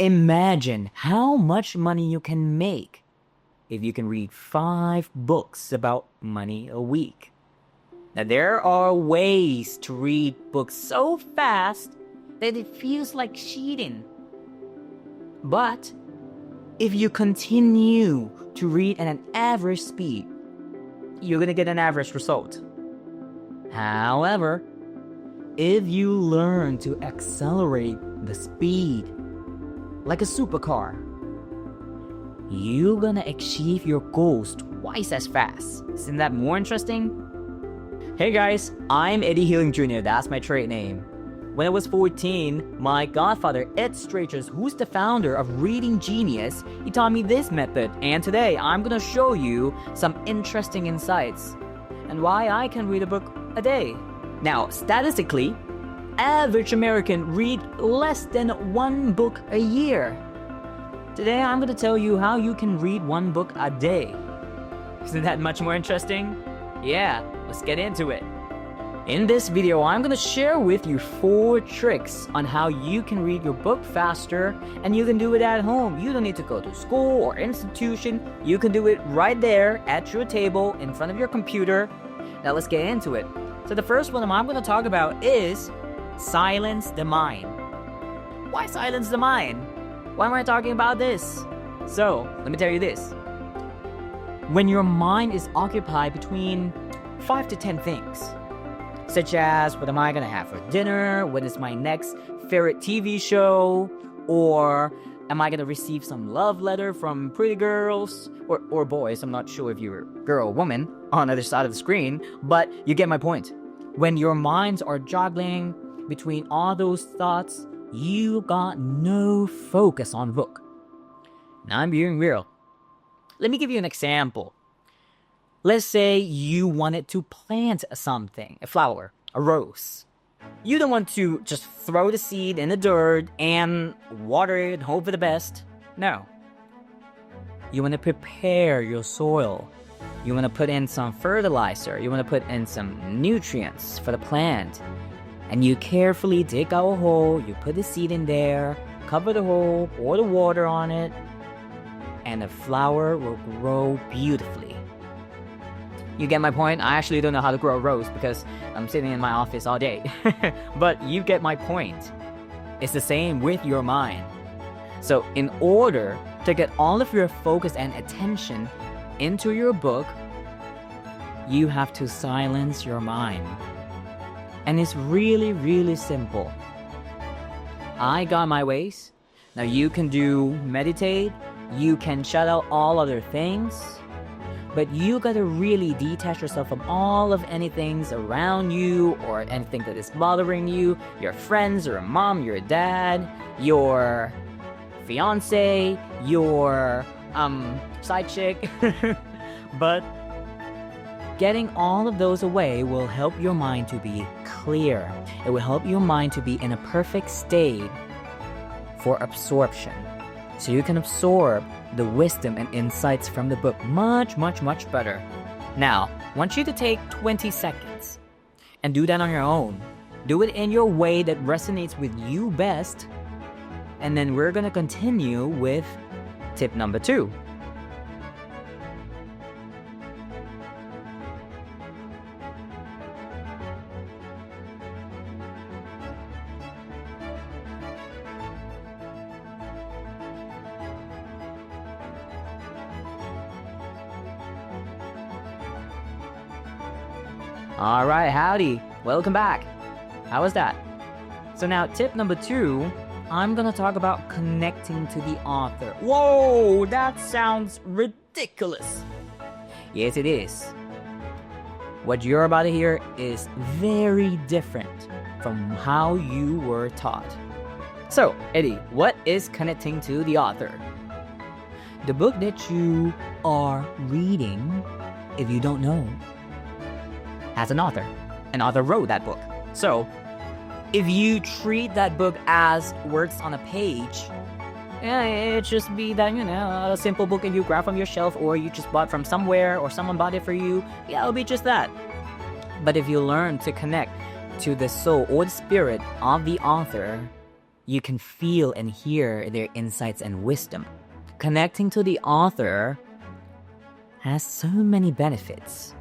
Imagine how much money you can make if you can read 5 books about money a week. Now, there are ways to read books so fast that it feels like cheating. But if you continue to read at an average speed, you're going to get an average result. However, if you learn to accelerate the speed like a supercar, you're going to achieve your goals twice as fast. Isn't that more interesting? Hey guys, I'm Eddie Healing Jr. That's my trade name. When I was 14, my godfather, Ed Strachar, who's the founder of Reading Genius, he taught me this method, and today I'm gonna show you some interesting insights and why I can read a book a day. Now, statistically, average American read less than 1 book a year. Today I'm gonna tell you how you can read 1 book a day. Isn't that much more interesting? Yeah, let's get into it. In this video, I'm going to share with you 4 tricks on how you can read your book faster, and you can do it at home. You don't need to go to school or institution. You can do it right there at your table in front of your computer. Now let's get into it. So the first one I'm going to talk about is silence the mind. Why silence the mind? Why am I talking about this? So let me tell you this. When your mind is occupied between 5 to 10 things, such as, what am I going to have for dinner? What is my next favorite TV show? Or am I going to receive some love letter from pretty girls? Or boys, I'm not sure if you're a girl or woman on the other side of the screen, but you get my point. When your minds are juggling between all those thoughts, you got no focus on book. Now I'm being real. Let me give you an example. Let's say you wanted to plant something, a flower, a rose. You don't want to just throw the seed in the dirt and water it and hope for the best. No. You want to prepare your soil. You want to put in some fertilizer. You want to put in some nutrients for the plant. And you carefully dig out a hole. You put the seed in there, cover the hole, pour the water on it, and the flower will grow beautifully. You get my point? I actually don't know how to grow a rose because I'm sitting in my office all day. But you get my point. It's the same with your mind. So in order to get all of your focus and attention into your book, you have to silence your mind. And it's really, really simple. I got my ways. Now you can do meditate. You can shut out all other things. But you gotta really detach yourself from all of anything around you or anything that is bothering you. Your friends, your mom, your dad, your fiance, your side chick. But getting all of those away will help your mind to be clear. It will help your mind to be in a perfect state for absorption. So you can absorb the wisdom and insights from the book much, much, much better. Now, I want you to take 20 seconds and do that on your own. Do it in your way that resonates with you best. And then we're going to continue with tip number 2. Alright, howdy. Welcome back. How was that? So now, tip number 2, I'm gonna talk about connecting to the author. Whoa, that sounds ridiculous. Yes, it is. What you're about to hear is very different from how you were taught. So, Eddie, what is connecting to the author? The book that you are reading, if you don't know, has an author. An author wrote that book. So, if you treat that book as words on a page, it just be that, a simple book that you grab from your shelf or you just bought from somewhere or someone bought it for you. Yeah, it'll be just that. But if you learn to connect to the soul or the spirit of the author, You can feel and hear their insights and wisdom. Connecting to the author has so many benefits.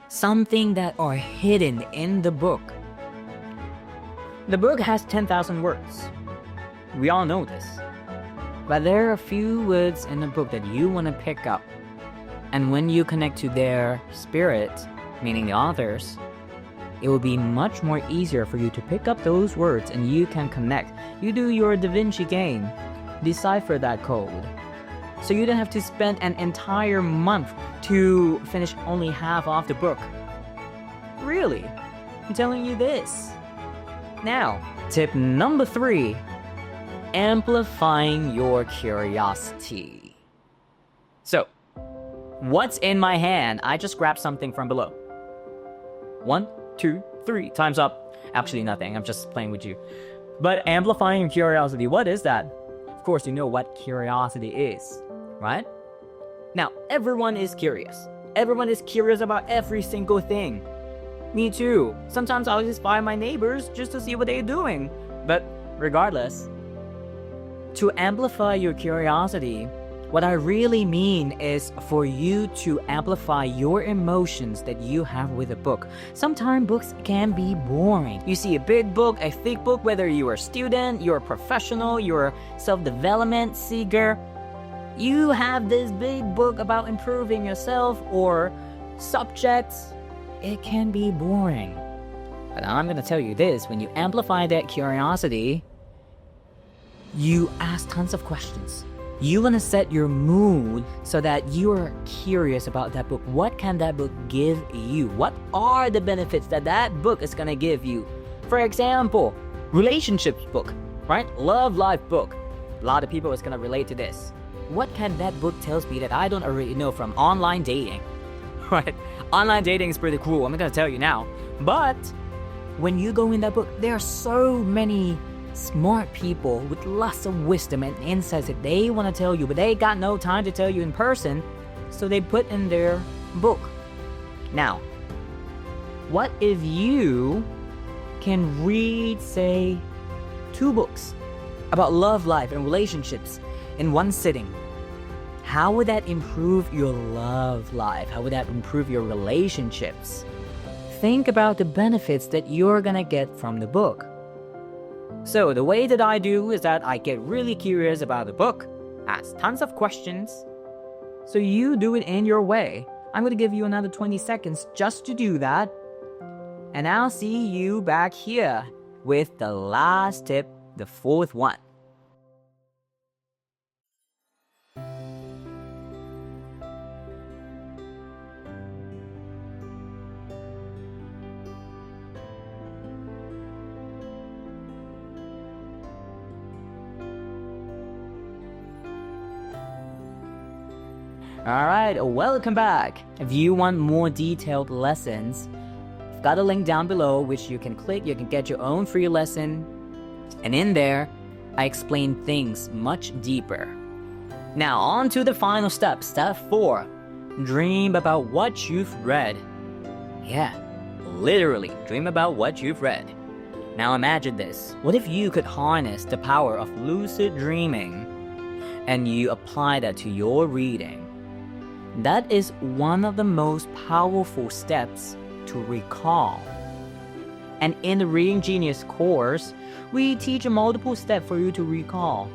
Something that are hidden in the book. The book has 10,000 words. We all know this. But there are a few words in the book that you want to pick up. And when you connect to their spirit, meaning the authors, it will be much more easier for you to pick up those words and you can connect. You do your Da Vinci game, decipher that code. So you don't have to spend an entire month to finish only half of the book. Really? I'm telling you this. Now, tip number 3, amplifying your curiosity. So, what's in my hand? I just grabbed something from below. 1, 2, 3, time's up. Actually nothing, I'm just playing with you. But amplifying your curiosity, what is that? Of course you know what curiosity is, right? Now, everyone is curious. Everyone is curious about every single thing. Me too. Sometimes I'll just find my neighbors just to see what they're doing. But regardless, to amplify your curiosity, what I really mean is for you to amplify your emotions that you have with a book. Sometimes books can be boring. You see a big book, a thick book, whether you're a student, you're a professional, you're a self-development seeker, you have this big book about improving yourself or subjects, it can be boring. But I'm going to tell you this, when you amplify that curiosity, you ask tons of questions. You want to set your mood so that you're curious about that book. What can that book give you? What are the benefits that that book is going to give you? For example, relationships book, right? Love life book. A lot of people is going to relate to this. What can that book tells me that I don't already know from online dating? Right? Online dating is pretty cool, I'm not going to tell you now. But when you go in that book, there are so many smart people with lots of wisdom and insights that they want to tell you, but they got no time to tell you in person, so they put in their book. Now, what if you can read, say, 2 books about love life and relationships in one sitting? How would that improve your love life? How would that improve your relationships? Think about the benefits that you're gonna get from the book. So the way that I do is that I get really curious about the book, ask tons of questions, so you do it in your way. I'm going to give you another 20 seconds just to do that, and I'll see you back here with the last tip, the 4th one. Alright, welcome back. If you want more detailed lessons, I've got a link down below which you can click, you can get your own free lesson. And in there, I explain things much deeper. Now on to the final step, step 4. Dream about what you've read. Yeah, literally, dream about what you've read. Now imagine this. What if you could harness the power of lucid dreaming and you apply that to your reading? That is one of the most powerful steps to recall. And in the Reading Genius course, we teach a multiple step for you to recall.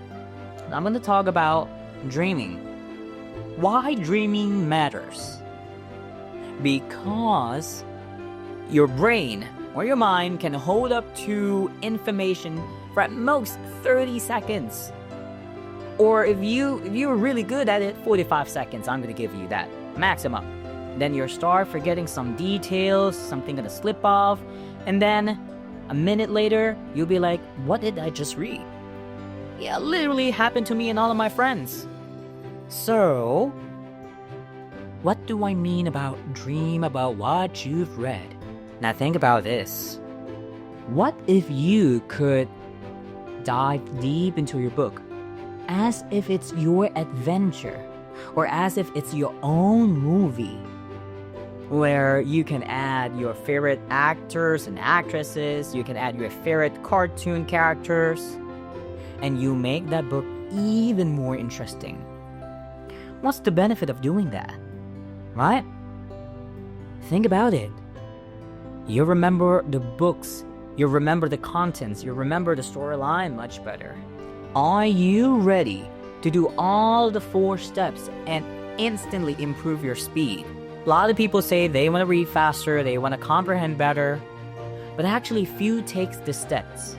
I'm going to talk about dreaming. Why dreaming matters? Because your brain or your mind can hold up to information for at most 30 seconds. Or if you're really good at it, 45 seconds, I'm going to give you that maximum. Then you'll start forgetting some details, something going to slip off, and then a minute later, you'll be like, what did I just read? Yeah, literally happened to me and all of my friends. So, what do I mean about dream about what you've read? Now think about this. What if you could dive deep into your book as if it's your adventure, or as if it's your own movie, where you can add your favorite actors and actresses, you can add your favorite cartoon characters, and you make that book even more interesting. What's the benefit of doing that? Right? Think about it. You remember the books, you remember the contents, you remember the storyline much better. Are you ready to do all the 4 steps and instantly improve your speed? A lot of people say they want to read faster, they want to comprehend better, but actually few takes the steps.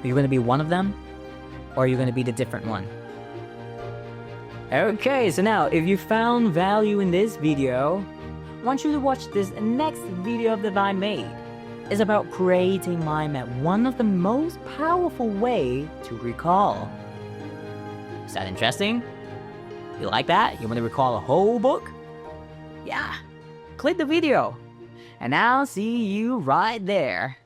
Are you going to be one of them, or are you going to be the different one? Okay, so now if you found value in this video, I want you to watch this next video that I made. It's about creating mind map, one of the most powerful way to recall. Is that interesting? You like that? You want to recall a whole book? Yeah, click the video, and I'll see you right there.